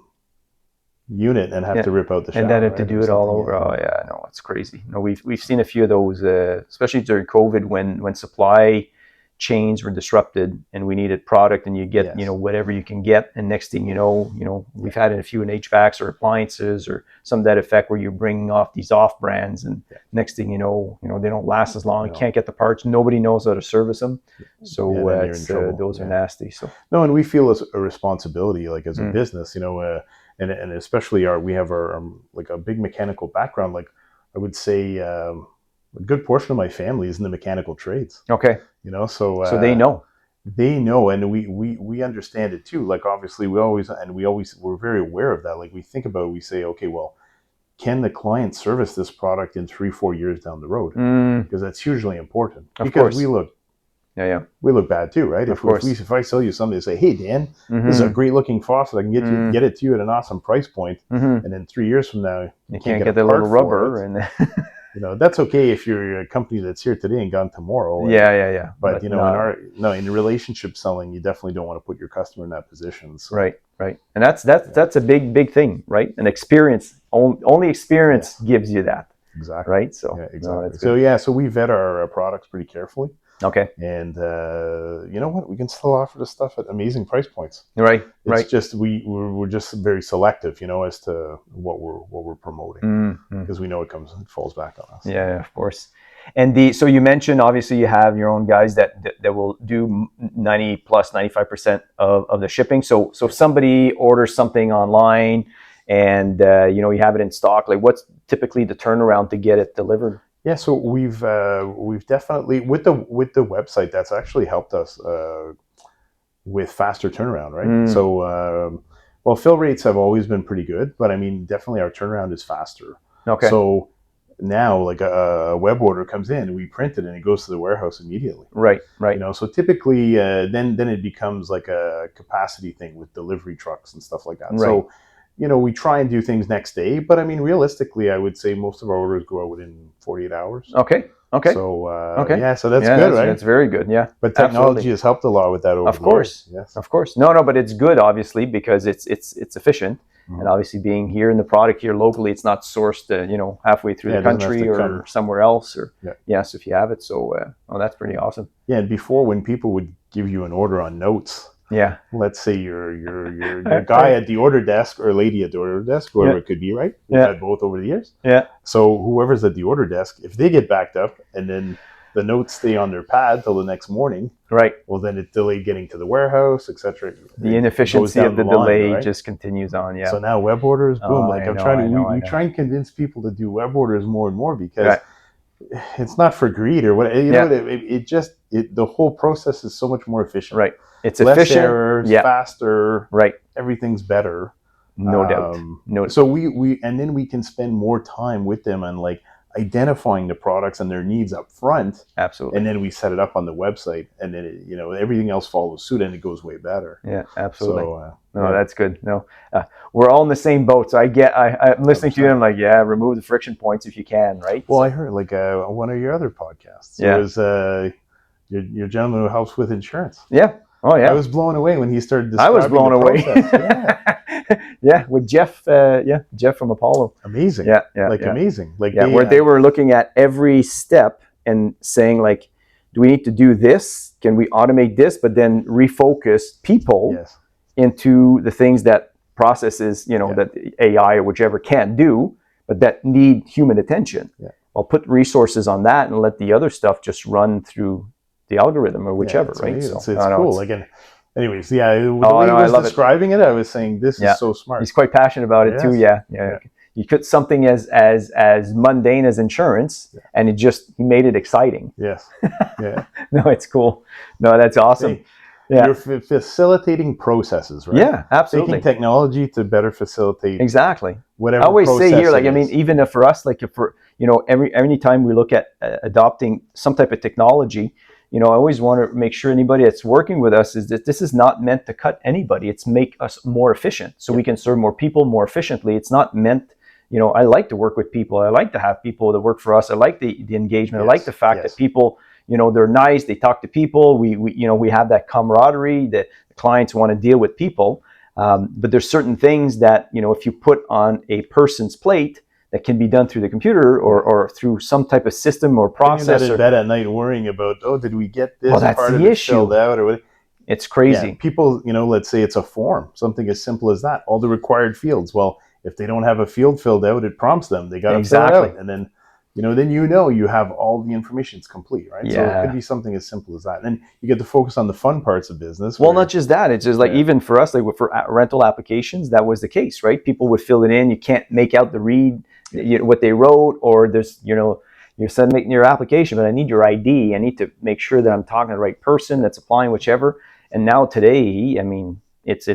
unit and have to rip out the shower? And then have to do it all over. Oh yeah, no, it's crazy. No, we've seen a few of those, especially during COVID, when supply chains were disrupted and we needed product, and you get whatever you can get, and next thing you know, we've had a few in HVACs or appliances or some of that effect where you're bringing off these off brands, and next thing you know, they don't last as long. You can't get the parts. Nobody knows how to service them. So those are nasty. So and we feel as a responsibility, like as a business, and especially we have our like a big mechanical background. Like I would say a good portion of my family is in the mechanical trades. Okay. So they know. They know, and we understand it too. Like obviously we're very aware of that. Like we think about it, we say, okay, well, can the client service this product in 3-4 years down the road? Because that's hugely important. Of because course. we look bad too, right? If I sell you something, say, hey Dan, this is a great looking faucet, I can get it to you at an awesome price point, and then 3 years from now you can't get the little rubber and that's okay if you're a company that's here today and gone tomorrow. Yeah. But in relationship selling, you definitely don't want to put your customer in that position. So. Right. And that's a big thing, right? An experience, only experience gives you that. Exactly. Right. So exactly. So we vet our products pretty carefully. Okay. And you know what? We can still offer the stuff at amazing price points. Right. It's just we're just very selective, as to what we're promoting, because we know it falls back on us. Yeah, of course. And so you mentioned, obviously you have your own guys that will do 95% of the shipping. So if somebody orders something online and you have it in stock, like what's typically the turnaround to get it delivered? Yeah, so we've definitely with the website, that's actually helped us with faster turnaround, right? So fill rates have always been pretty good, but I mean definitely our turnaround is faster. Okay. So now like a web order comes in, we print it and it goes to the warehouse immediately. Right. So typically then it becomes like a capacity thing with delivery trucks and stuff like that. Right. So we try and do things next day, but I mean, realistically, I would say most of our orders go out within 48 hours. Okay. So, so that's good, right? That's very good, yeah. But technology has helped a lot with that over Of course, yes. Of course. No, but it's good, obviously, because it's efficient. And obviously being here in the product here locally, it's not sourced, halfway through the country or somewhere else. So if you have it. So, that's pretty awesome. Yeah, and before when people would give you an order on notes, let's say your guy at the order desk or lady at the order desk, whoever it could be, right? We've had both over the years. Yeah. So whoever's at the order desk, if they get backed up and then the notes stay on their pad till the next morning, right? Well, then it's delayed getting to the warehouse, etc. The inefficiency of the delay just continues on. Yeah. So now web orders, boom! We try and convince people to do web orders more and more because it's not for greed or what. The whole process is so much more efficient. Right. It's less efficient, errors, faster. Right. Everything's better. No doubt. No. So we and then we can spend more time with them on like identifying the products and their needs up front. Absolutely. And then we set it up on the website, and then everything else follows suit, and it goes way better. Yeah, absolutely. So, that's good. No, we're all in the same boat. So I'm listening to you. And I'm like, remove the friction points if you can, right? Well, I heard like one of your other podcasts. Yeah. It was your gentleman who helps with insurance. Yeah. Oh yeah. I was blown away when he started I was describing blown the away. process. Yeah. Yeah, with Jeff. Jeff from Apollo. Amazing. Yeah. Amazing. Like where they were looking at every step and saying like, do we need to do this? Can we automate this? But then refocus people yes. into the things that processes, that AI or whichever can't do, but that need human attention. Yeah. I'll put resources on that and let the other stuff just run through the algorithm or whichever, right? Amazing. So it's cool. Anyways, the way he was describing it, I was saying this is so smart. He's quite passionate about it too. Yeah. You put something as mundane as insurance, and he made it exciting. Yes. Yeah. No, it's cool. No, that's awesome. You're facilitating processes, right? Yeah, absolutely. Taking technology to better facilitate whatever. I always say here, like, I mean, even if for us, like, if for every time we look at adopting some type of technology, I always want to make sure anybody that's working with us is that this is not meant to cut anybody. It's make us more efficient so we can serve more people more efficiently. It's not meant. I like to work with people. I like to have people that work for us. I like the engagement. I like the fact that people, they're nice. They talk to people. We have that camaraderie that the clients want to deal with people. But there's certain things that, if you put on a person's plate that can be done through the computer or through some type of system or process. You're not in bed at night worrying about, did we get this that's part the of it issue. filled out or what? It's crazy. Yeah, people, let's say it's a form, something as simple as that, all the required fields. Well, if they don't have a field filled out, it prompts them. They got to fill it out. And then, then you have all the information. It's complete, right? Yeah. So it could be something as simple as that. And then you get to focus on the fun parts of business. Well, not just that. It's just like even for us, like for rental applications, that was the case, right? People would fill it in. You can't make out the read, what they wrote, or there's, you're making your application, but I need your ID. I need to make sure that I'm talking to the right person that's applying, whichever. And now today, I mean, it's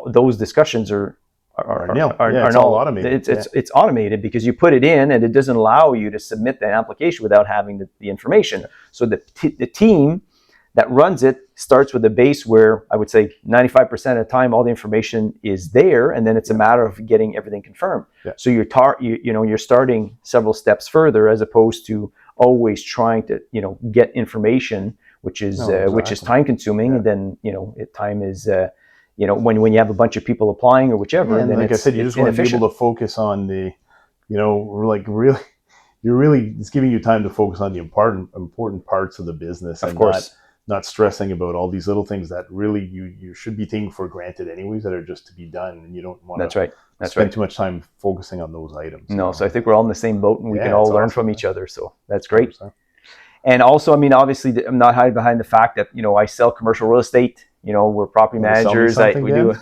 those discussions are all automated. It's automated because you put it in and it doesn't allow you to submit the application without having the information. So the team that runs it starts with a base where I would say 95% of the time all the information is there, and then it's a matter of getting everything confirmed. Yeah. So you're starting several steps further as opposed to always trying to get information, which is time consuming. And then time is. When you have a bunch of people applying or whichever, and then like I said, you just want to be able to focus on the, it's giving you time to focus on the important parts of the business, of course, not stressing about all these little things that really you should be taking for granted anyways, that are just to be done, and you don't want to spend too much time focusing on those items. No, so I think we're all in the same boat, and we can all learn from each other. So that's great. 100%. And also, I mean, obviously, I'm not hiding behind the fact that I sell commercial real estate. We're property managers. We do.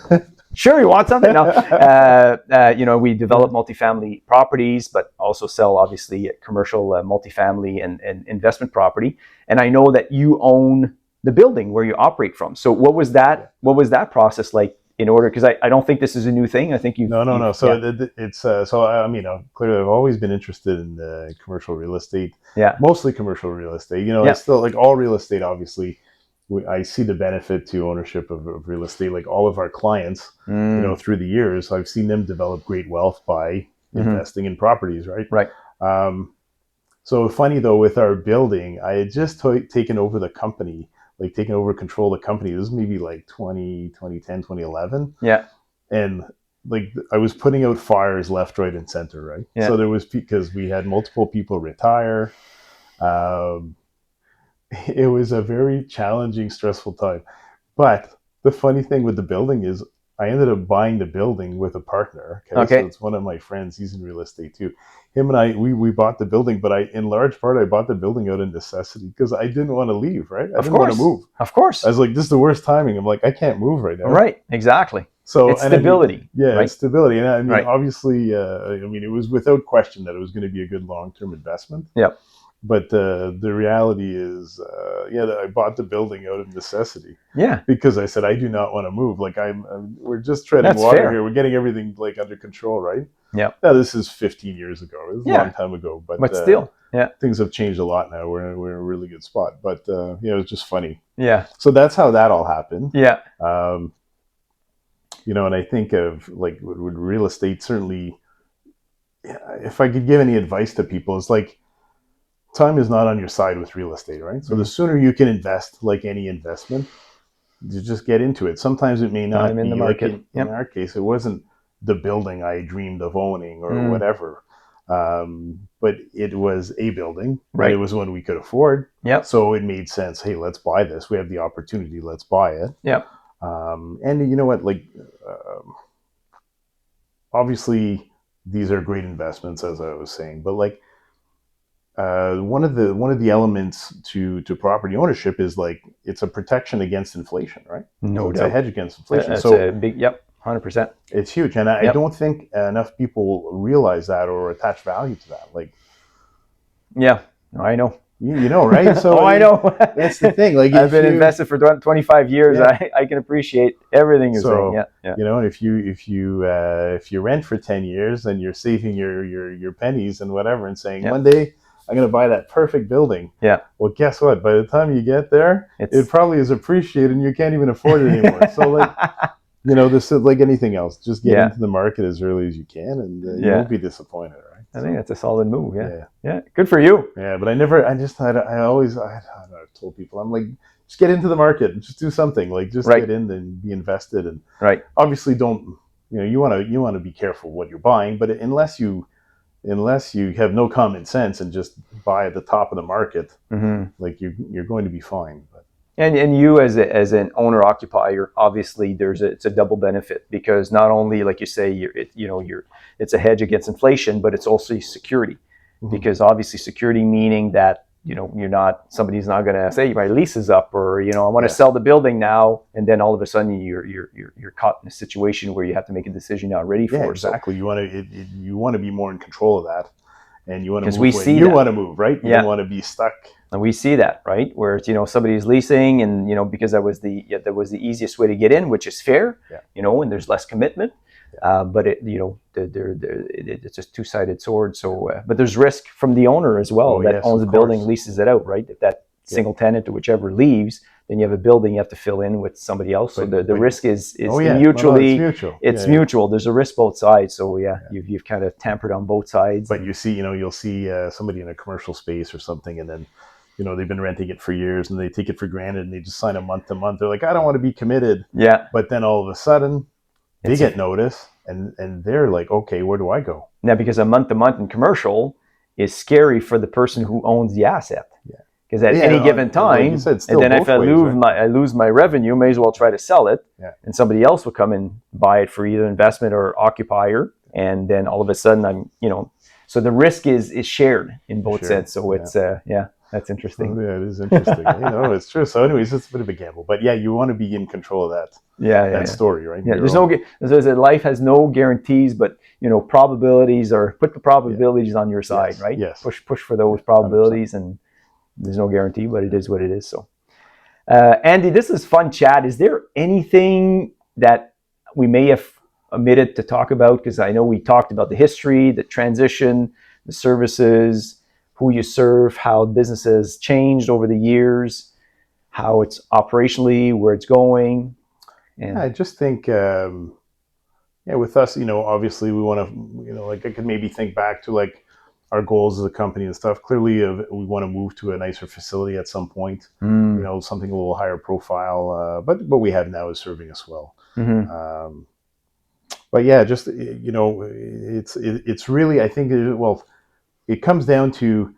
Sure, you want something? No. We develop multifamily properties, but also sell obviously commercial multifamily and investment property. And I know that you own the building where you operate from. So what was that? What was that process like? In order, because I don't think this is a new thing. I think No. So it's clearly I've always been interested in commercial real estate. Yeah, mostly commercial real estate. It's still like all real estate. Obviously, I see the benefit to ownership of real estate. Like all of our clients, through the years, I've seen them develop great wealth by investing in properties. Right. Right. So funny though, with our building, I had just taken over the company. Like taking over control of the company. This was maybe like 2010, 2011. Yeah. And like I was putting out fires left, right, and center, right? Yeah. So there was, because we had multiple people retire. It was a very challenging, stressful time. But the funny thing with the building is I ended up buying the building with a partner. Okay. So it's one of my friends. He's in real estate too. Him and I, we bought the building, but in large part, I bought the building out of necessity because I didn't want to leave, right? I didn't want to move. Of course. I was like, this is the worst timing. I'm like, I can't move right now. Right, exactly. So it's stability. It's stability. And I mean, obviously, it was without question that it was going to be a good long-term investment. Yeah. But the reality is, I bought the building out of necessity. Yeah. Because I said, I do not want to move. Like we're just treading water here. We're getting everything like under control, right? Yeah. Now this is 15 years ago. It was a long time ago. But still, things have changed a lot now. We're in a really good spot. But it was just funny. Yeah. So that's how that all happened. Yeah. And I think of like with real estate, certainly, if I could give any advice to people, it's like, time is not on your side with real estate, right? So the sooner you can invest, like any investment, to just get into it. Sometimes it may not I'm be in the market. like in our case, it wasn't the building I dreamed of owning or whatever. But it was a building, Right. and it was one we could afford. Yep. So it made sense. Hey, let's buy this. We have the opportunity. Let's buy it. Yep. And you know what? Like, obviously, these are great investments, as I was saying. But like, one of the elements to property ownership is like it's a protection against inflation, right? No It's doubt. a hedge against inflation. That's so a big, yep, 100%. it's huge, and I Yep. don't think enough people realize that or attach value to that. Like, Yeah, I know. you know, right? So Oh, I know. that's the thing. Like, I've been invested for 25 years. Yeah. I can appreciate everything you're So, saying. Yeah. you know, if you rent for 10 years and you're saving your pennies and whatever, and saying one day I'm going to buy that perfect building. Yeah. Well, guess what? By the time you get there, it probably is appreciated and you can't even afford it anymore. So, like, you know, this is like anything else. Just get into the market as early as you can, and you won't be disappointed, right? I think that's a solid move. Yeah. Good for you. Yeah, but I told people, I'm like, just get into the market and just do something. Like, just get in and be invested. And obviously you want to be careful what you're buying, but unless you have no common sense and just buy at the top of the market, like you're going to be fine. But and you as an owner occupier, obviously it's a double benefit, because not only, like you say, it's a hedge against inflation, but it's also security, because obviously security meaning that somebody's not going to say my lease is up, or I want to sell the building now, and then all of a sudden you're caught in a situation where you have to make a decision you're not ready for. Exactly. So you want to be more in control of that, and you want to move. Want to move, right? You don't want to be stuck. And we see that, right? Where it's, somebody's leasing, and because that was the easiest way to get in, which is fair, and there's less commitment. But it's just two-sided sword. So, but there's risk from the owner as well that owns the building, leases it out, right? If that single tenant or whichever leaves, then you have a building you have to fill in with somebody else. So the risk is mutually. It's mutual. There's a risk both sides. So you've kind of tampered on both sides. But you see, you'll see somebody in a commercial space or something, and then they've been renting it for years and they take it for granted and they just sign a month to month. They're like, I don't want to be committed. Yeah. But then all of a sudden they get notice and they're like, okay, where do I go? Now, because a month to month in commercial is scary for the person who owns the asset. Yeah. Because at any given time, like said, and then if I lose my revenue, may as well try to sell it. Yeah. And somebody else will come and buy it for either investment or occupier. And then all of a sudden so the risk is shared in both sets. So it's, that's interesting. Oh, it is interesting. It's true. So anyways, it's a bit of a gamble, but you want to be in control of that. That story, right? Yeah. Life has no guarantees, but probabilities put the probabilities on your side, right? Yes. Push for those probabilities, 100%. And there's no guarantee, but it is what it is. So, Andy, this is fun chat. Is there anything that we may have omitted to talk about? Because I know we talked about the history, the transition, the services, who you serve, how business has changed over the years, how it's operationally, where it's going. And I just think, with us, obviously we want to, like I could maybe think back to like our goals as a company and stuff. Clearly, we want to move to a nicer facility at some point, something a little higher profile. But what we have now is serving us well. Mm-hmm. But just, it's really, I think, it comes down to,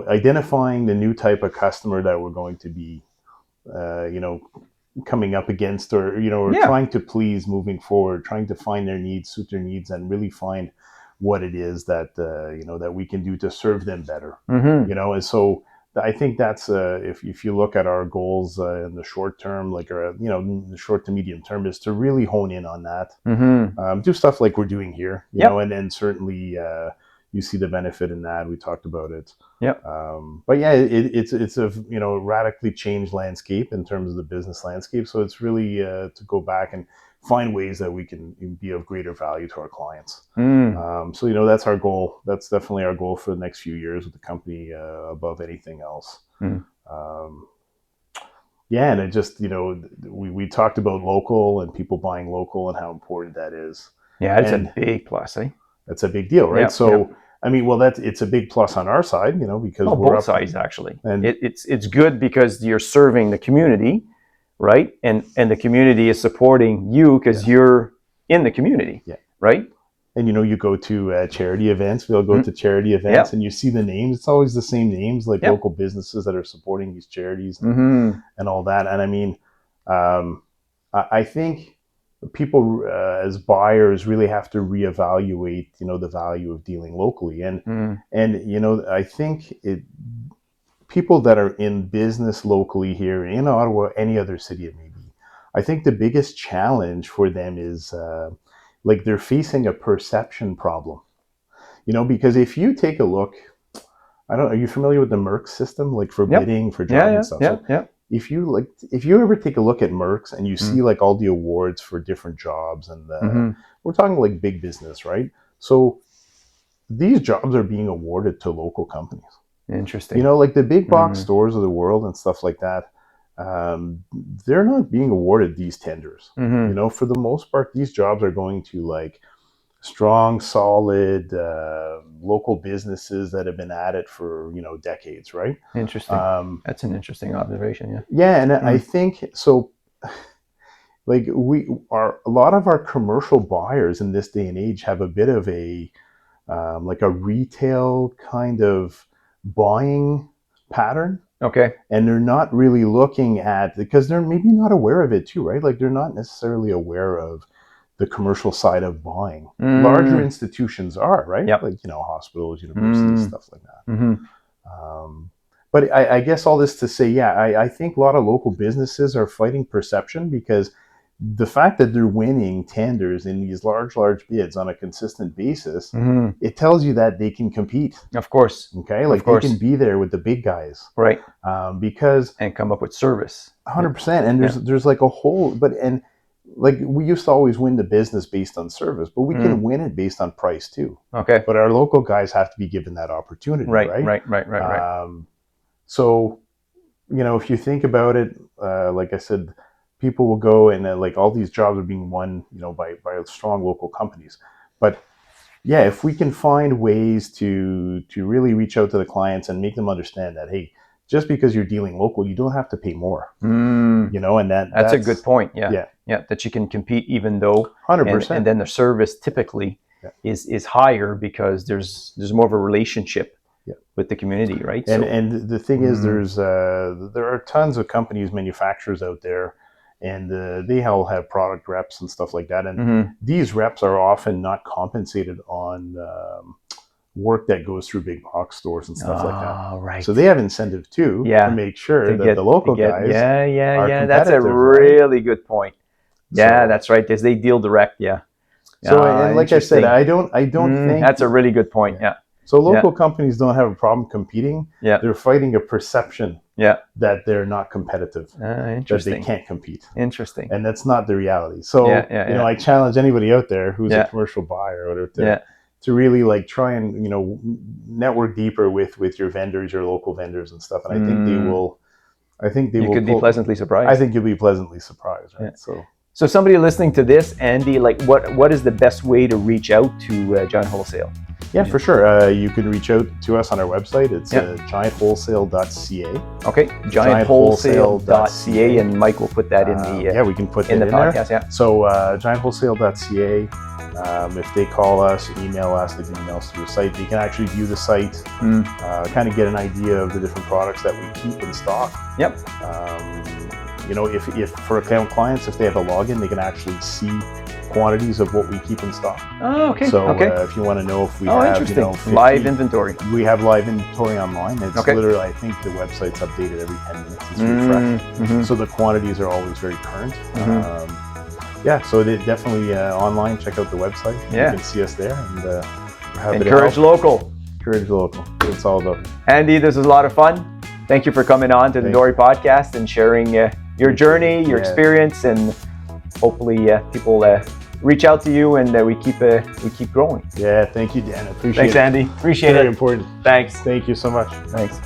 identifying the new type of customer that we're going to be, coming up against, or, trying to please moving forward, trying to find their needs, suit their needs, and really find what it is that, that we can do to serve them better. Mm-hmm. And so I think that's, if you look at our goals in the short term, like, or, in the short to medium term, is to really hone in on that. Mm-hmm. Do stuff like we're doing here, and certainly, you see the benefit in that. We talked about it. Yeah. But it's a radically changed landscape in terms of the business landscape. So it's really to go back and find ways that we can be of greater value to our clients. So that's our goal. That's definitely our goal for the next few years with the company, above anything else. And it just we talked about local and people buying local and how important that is. Yeah, it's a big plus, eh? That's a big deal, right? I mean, it's a big plus on our side, because we're both sides actually. And it's good because you're serving the community, right? And the community is supporting you because you're in the community, right? And you go to charity events. We'll go to charity events, and you see the names. It's always the same names, like local businesses that are supporting these charities and all that. And I mean, I think people as buyers really have to reevaluate, the value of dealing locally. And I think people that are in business locally here in Ottawa, any other city it may be, I think the biggest challenge for them is like they're facing a perception problem, because if you take a look, are you familiar with the Merck system, like for bidding for jobs and stuff? If you ever take a look at Merck's and you see like all the awards for different jobs, and we're talking like big business, right? So these jobs are being awarded to local companies. Interesting. Like the big box stores of the world and stuff like that. They're not being awarded these tenders. For the most part, these jobs are going to like strong, solid local businesses that have been at it for decades, right? Interesting. That's an interesting observation. And I think so. Like a lot of our commercial buyers in this day and age have a bit of a like a retail kind of buying pattern. Okay. And they're not really looking at, because they're maybe not aware of it too, right? Like they're not necessarily aware of the commercial side of buying. Larger institutions are, right? Like, hospitals, universities, stuff like that. But I guess all this to say, I think a lot of local businesses are fighting perception, because the fact that they're winning tenders in these large bids on a consistent basis, it tells you that they can compete. Of course. Okay. Like they can be there with the big guys. Right. Because. And come up with service. 100%. And there's like a whole, and like we used to always win the business based on service, but we can win it based on price too. Okay. But our local guys have to be given that opportunity. Right. So, if you think about it, like I said, people will go and like all these jobs are being won, by strong local companies. But if we can find ways to really reach out to the clients and make them understand that, hey, just because you're dealing local, you don't have to pay more. And that's a good point. That you can compete even though 100%. And then the service typically is higher because there's more of a relationship with the community, right? And the thing is, there are tons of companies, manufacturers out there, and they all have product reps and stuff like that. And these reps are often not compensated on work that goes through big box stores and stuff like that. Right. So they have incentive too to make sure that the local guys are competitive. That's a really good point. Yeah, that's right. Because they deal direct. So and like I said, I don't think that's a really good point. So local companies don't have a problem competing. They're fighting a perception that they're not competitive, that they can't compete. Interesting. And that's not the reality. So I challenge anybody out there who's a commercial buyer or to really like try and network deeper with your vendors, your local vendors and stuff. And I think they will. You could be pleasantly surprised. I think you'll be pleasantly surprised. Right. So somebody listening to this, Andy, like what is the best way to reach out to Giant Wholesale? Yeah, for sure. You can reach out to us on our website. It's giantwholesale.ca. Okay, giantwholesale.ca, and Mike will put that in the we can put that in the podcast. There. So giantwholesale.ca. If they call us, email us, they can email us through the site. They can actually view the site, kind of get an idea of the different products that we keep in stock. If for account clients, if they have a login, they can actually see quantities of what we keep in stock. Oh, okay. So if you want to know if we have, 50, live inventory. We have live inventory online. It's literally, I think the website's updated every 10 minutes. It's refreshed. So the quantities are always very current. So they definitely online, check out the website. You can see us there. And encourage local. Encourage local. It's all about. Andy, this was a lot of fun. Thank you for coming on to the DORE Podcast and sharing your journey, your experience, and hopefully people reach out to you and we keep growing. Yeah, thank you, Dan. I appreciate it. Thanks, Andy. Appreciate it. Very important. Thanks. Thank you so much. Thanks.